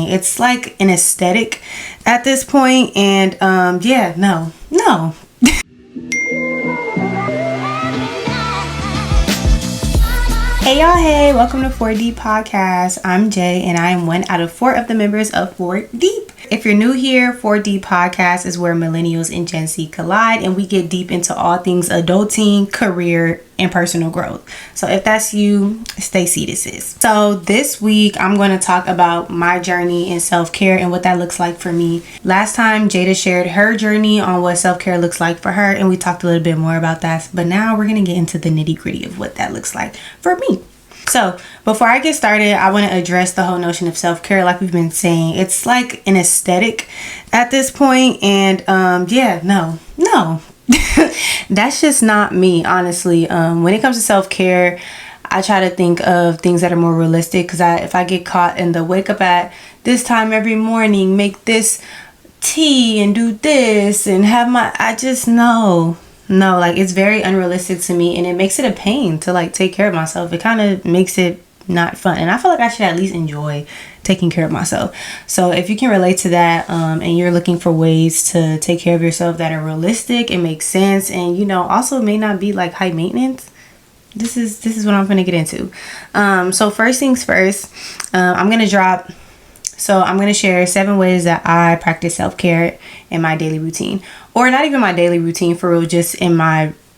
It's like an aesthetic at this point, and yeah, no. Hey y'all, hey, welcome to 4D Podcast. I'm Jay, and I am one out of 4 of the members of 4 Deep. If you're new here, 4D Podcast is where millennials and Gen Z collide, and we get deep into all things adulting, career, and personal growth. So if that's you, stay seated, sis. So this week, I'm going to talk about my journey in self-care and what that looks like for me. Last time, Jada shared her journey on what self-care looks like for her, and we talked a little bit more about that. But now we're going to get into the nitty-gritty of what that looks like for me. So before I get started, I want to address the whole notion of self-care. Like we've been saying, it's like an aesthetic at this point, and yeah, no. That's just not me, honestly. When it comes to self-care, I try to think of things that are more realistic, because if I get caught in the wake up at this time every morning, make this tea and do this and have I just know. No, like it's very unrealistic to me, and it makes it a pain to like take care of myself. It kind of makes it not fun, and I feel like I should at least enjoy taking care of myself. So if you can relate to that, and you're looking for ways to take care of yourself that are realistic and make sense, and also may not be like high maintenance, this is what I'm gonna get into. So first things first, I'm gonna share 7 ways that I practice self-care in my daily routine, or not even my daily routine for real, just in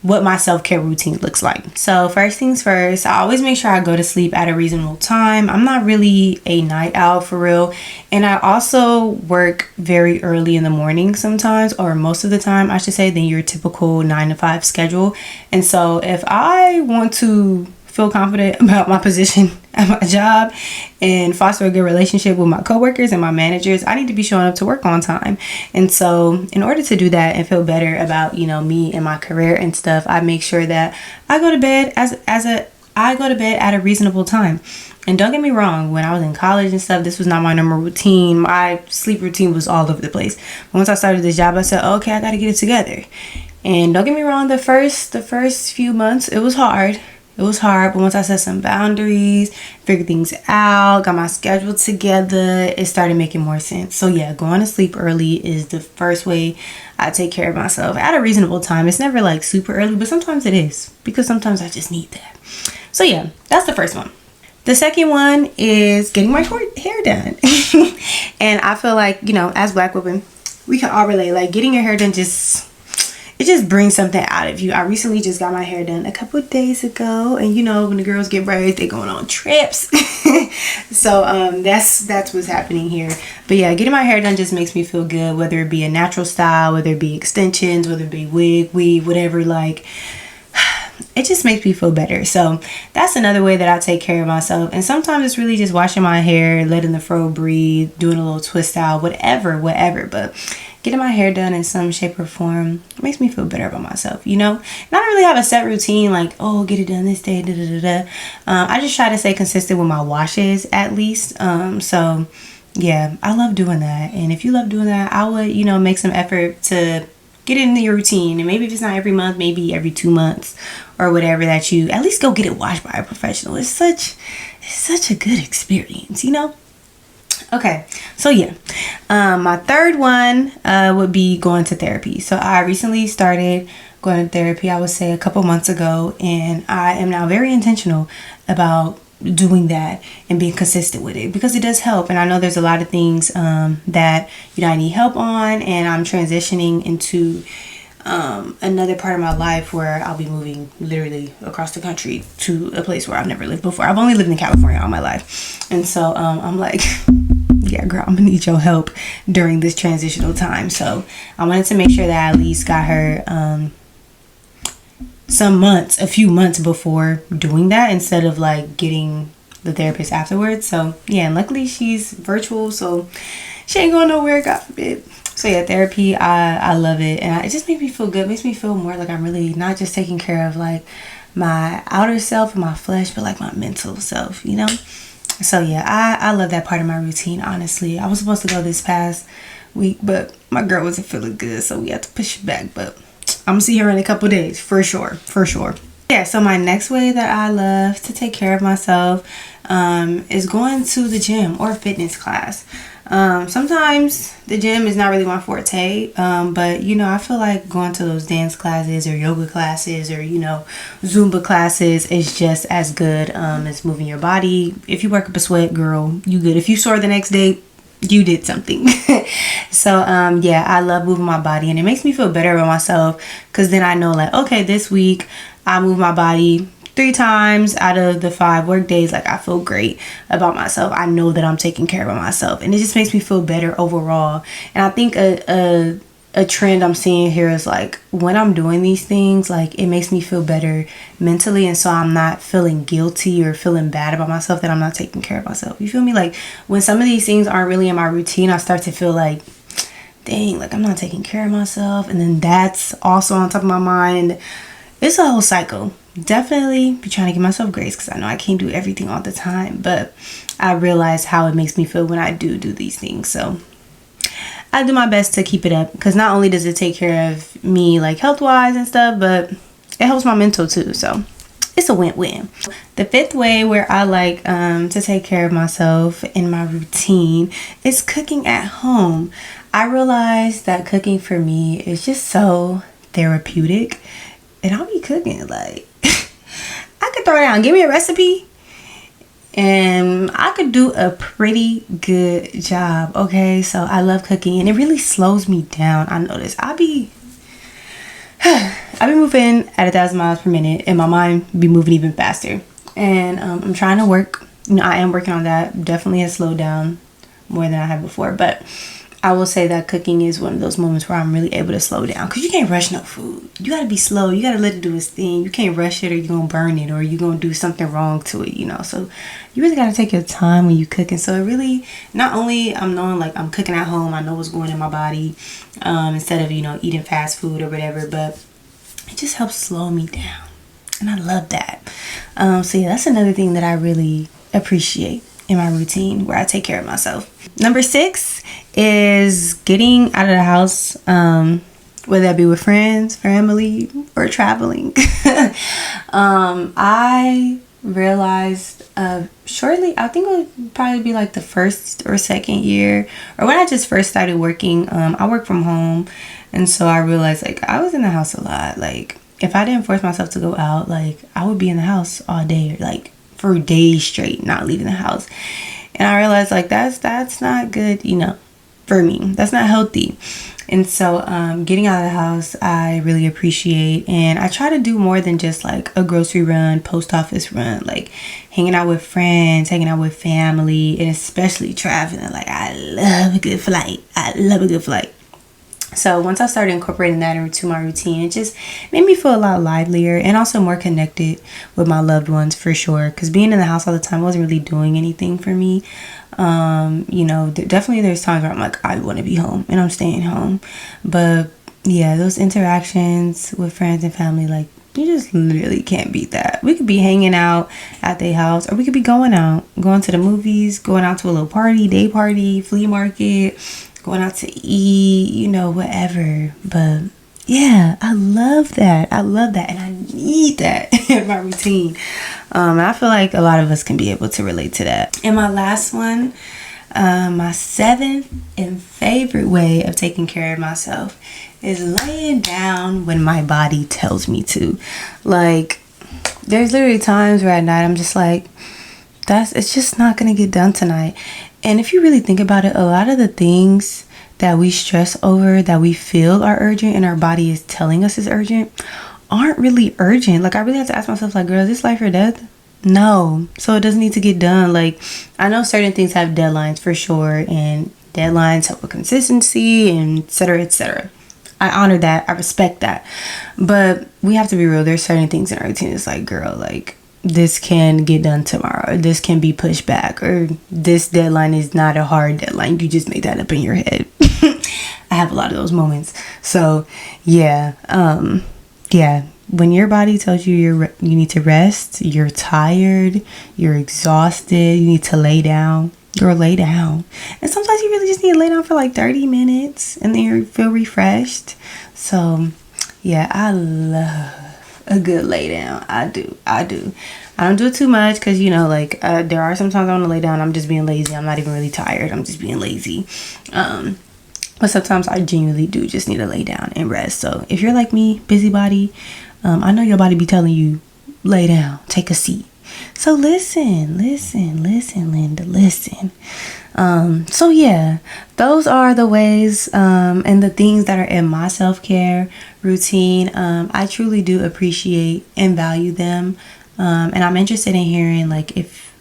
what my self-care routine looks like. So first things first, I always make sure I go to sleep at a reasonable time. I'm not really a night owl for real. And I also work very early in the morning sometimes, or most of the time, I should say, than your typical 9 to 5 schedule. And so if I want to feel confident about my position at my job and foster a good relationship with my coworkers and my managers, I need to be showing up to work on time. And so in order to do that and feel better about, me and my career and stuff, I make sure that I go to bed at a reasonable time. And don't get me wrong, when I was in college and stuff, this was not my normal routine. My sleep routine was all over the place. But once I started this job, I said, okay, I got to get it together. And don't get me wrong, the first few months, it was hard. But once I set some boundaries, figured things out, got my schedule together, it started making more sense. So yeah, going to sleep early is the first way I take care of myself at a reasonable time. It's never like super early, but sometimes it is, because sometimes I just need that. So yeah, that's the first one. The second one is getting my hair done. And I feel like, as Black women, we can all relate. Like getting your hair done it just brings something out of you. I recently just got my hair done a couple of days ago, and when the girls get braids, they going on trips. So that's what's happening here. But yeah, getting my hair done just makes me feel good, whether it be a natural style, whether it be extensions, whether it be wig, weave, whatever. Like, it just makes me feel better. So that's another way that I take care of myself. And sometimes it's really just washing my hair, letting the fro breathe, doing a little twist out, whatever. But getting my hair done in some shape or form makes me feel better about myself, And I don't really have a set routine like, oh, get it done this day, I just try to stay consistent with my washes at least. So yeah, I love doing that. And if you love doing that, I would, make some effort to get it into your routine. And maybe if it's not every month, maybe every 2 months or whatever, that you at least go get it washed by a professional. It's such a good experience, Okay, so yeah, my third one would be going to therapy. So I recently started going to therapy, I would say a couple months ago, and I am now very intentional about doing that and being consistent with it, because it does help. And I know there's a lot of things that I need help on, and I'm transitioning into another part of my life where I'll be moving literally across the country to a place where I've never lived before. I've only lived in California all my life, and so I'm like, yeah, girl, I'm gonna need your help during this transitional time. So I wanted to make sure that I at least got her a few months before doing that, instead of like getting the therapist afterwards. So yeah, and luckily she's virtual, so she ain't going nowhere, God forbid. So yeah, therapy, I love it, and it just makes me feel good. It makes me feel more like I'm really not just taking care of like my outer self and my flesh, but like my mental self, So yeah, I love that part of my routine, honestly. I was supposed to go this past week, but my girl wasn't feeling good, so we had to push it back. But I'm gonna see her in a couple days, for sure. Yeah, so my next way that I love to take care of myself is going to the gym or fitness class. Sometimes the gym is not really my forte, but you know, I feel like going to those dance classes or yoga classes or, you know, Zumba classes is just as good as moving your body. If you work up a sweat, girl, you good. If you sore the next day, you did something. So yeah, I love moving my body, and it makes me feel better about myself, because then I know, like, okay, this week I move my body 3 times out of the 5 work days. Like, I feel great about myself. I know that I'm taking care of myself, and it just makes me feel better overall. And I think a trend I'm seeing here is, like, when I'm doing these things, like, it makes me feel better mentally, and so I'm not feeling guilty or feeling bad about myself that I'm not taking care of myself. You feel me? Like, when some of these things aren't really in my routine, I start to feel like, dang, like, I'm not taking care of myself, and then that's also on top of my mind. It's a whole cycle. Definitely be trying to give myself grace, because I know I can't do everything all the time, but I realize how it makes me feel when I do these things. So I do my best to keep it up, because not only does it take care of me, like, health wise and stuff, but it helps my mental too. So it's a win-win. The 5th way where I like to take care of myself in my routine is cooking at home. I realize that cooking for me is just so therapeutic, and I'll be cooking like I could throw down, give me a recipe, and I could do a pretty good job. Okay, so I love cooking, and it really slows me down. I notice I be moving at 1,000 miles per minute, and my mind be moving even faster. And I'm trying to work. You know, I am working on that. Definitely has slowed down more than I have before, but I will say that cooking is one of those moments where I'm really able to slow down, because you can't rush no food. You gotta be slow. You gotta let it do its thing. You can't rush it, or you're gonna burn it, or you're gonna do something wrong to it, you know. So you really gotta take your time when you cook. And so it really, not only I'm knowing, like, I'm cooking at home, I know what's going in my body, instead of, you know, eating fast food or whatever, but it just helps slow me down, and I love that. So yeah, that's another thing that I really appreciate in my routine, where I take care of myself. Number 6 is getting out of the house, whether that be with friends, family, or traveling. I realized shortly, I think it would probably be like the 1st or 2nd year, or when I just first started working. I work from home, and so I realized, like, I was in the house a lot. Like, if I didn't force myself to go out, like, I would be in the house all day, like for days straight, not leaving the house. And I realized, like, that's not good, you know, for me. That's not healthy. And so getting out of the house, I really appreciate. And I try to do more than just, like, a grocery run, post office run, like hanging out with friends, hanging out with family, and especially traveling. Like, I love a good flight. I love a good flight. So once I started incorporating that into my routine, it just made me feel a lot livelier and also more connected with my loved ones, for sure. Because being in the house all the time wasn't really doing anything for me. You know, definitely there's times where I'm like, I want to be home, and I'm staying home. But yeah, those interactions with friends and family, like, you just literally can't beat that. We could be hanging out at their house, or we could be going out, going to the movies, going out to a little party, day party, flea market, going out to eat, you know, whatever. But yeah, I love that. I love that, and I need that in my routine. And I feel like a lot of us can be able to relate to that. And my last one, my 7th and favorite way of taking care of myself is laying down when my body tells me to. Like, there's literally times where at night I'm just like, it's just not gonna get done tonight. And if you really think about it, a lot of the things that we stress over, that we feel are urgent and our body is telling us is urgent, aren't really urgent. Like, I really have to ask myself, like, girl, is this life or death? No. So it doesn't need to get done. Like, I know certain things have deadlines, for sure, and deadlines help with consistency, and et cetera, et cetera. I honor that. I respect that. But we have to be real. There's certain things in our routine. It's like, girl, like, this can get done tomorrow, or this can be pushed back, or this deadline is not a hard deadline. You just made that up in your head. I have a lot of those moments. So yeah, when your body tells you you need to rest, you're tired, you're exhausted, you need to lay down, girl, lay down. And sometimes you really just need to lay down for like 30 minutes, and then you feel refreshed. So yeah, I love a good lay down. I do. I don't do it too much because, you know, like there are some times I want to lay down. I'm just being lazy. I'm not even really tired. I'm just being lazy. But sometimes I genuinely do just need to lay down and rest. So if you're like me, busybody, I know your body be telling you, lay down, take a seat. So listen, Linda, listen. So yeah, those are the ways and the things that are in my self-care routine. I truly do appreciate and value them. And I'm interested in hearing, like, if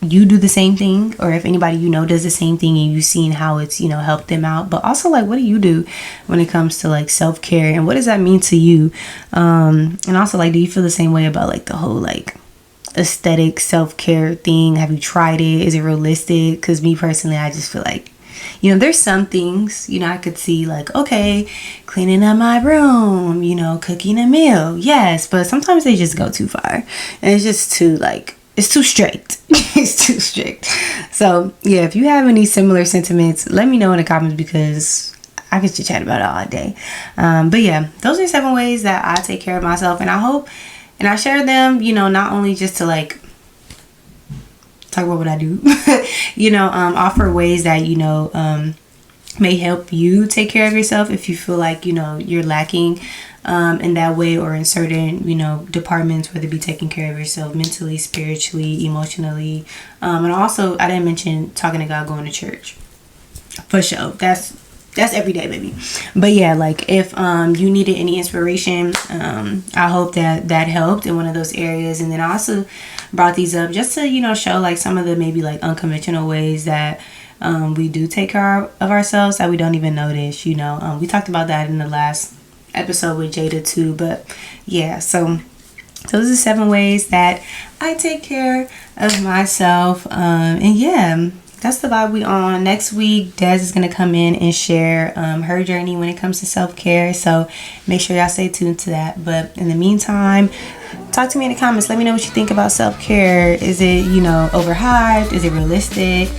you do the same thing, or if anybody you know does the same thing and you've seen how it's, you know, helped them out. But also, like, what do you do when it comes to like self-care, and what does that mean to you? And also, like, do you feel the same way about like the whole like aesthetic self-care thing? Have you tried it? Is it realistic? Because me personally, I just feel like, you know, there's some things, you know, I could see like, okay, cleaning up my room, you know, cooking a meal, yes, but sometimes they just go too far, and it's just too like, it's too strict. It's too strict. So yeah, if you have any similar sentiments, let me know in the comments, because I could chat about it all day. But yeah, those are 7 ways that I take care of myself, and I hope, and I share them, you know, not only just to like talk about what I do, you know, offer ways that, you know, may help you take care of yourself if you feel like, you know, you're lacking in that way, or in certain, you know, departments, whether it be taking care of yourself mentally, spiritually, emotionally. And also, I didn't mention talking to God, going to church. For sure. That's every day, baby. But yeah, like if you needed any inspiration, I hope that helped in one of those areas. And then I also brought these up just to, you know, show like some of the maybe like unconventional ways that we do take care of ourselves that we don't even notice, you know. We talked about that in the last episode with Jada too. But yeah, so those are 7 ways that I take care of myself. And yeah, that's the vibe we on. Next week, Des is going to come in and share her journey when it comes to self-care. So make sure y'all stay tuned to that. But in the meantime, talk to me in the comments. Let me know what you think about self-care. Is it, you know, overhyped? Is it realistic?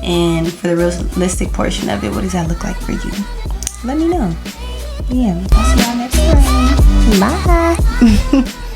And for the realistic portion of it, what does that look like for you? Let me know. Yeah, I'll see y'all next time. Bye.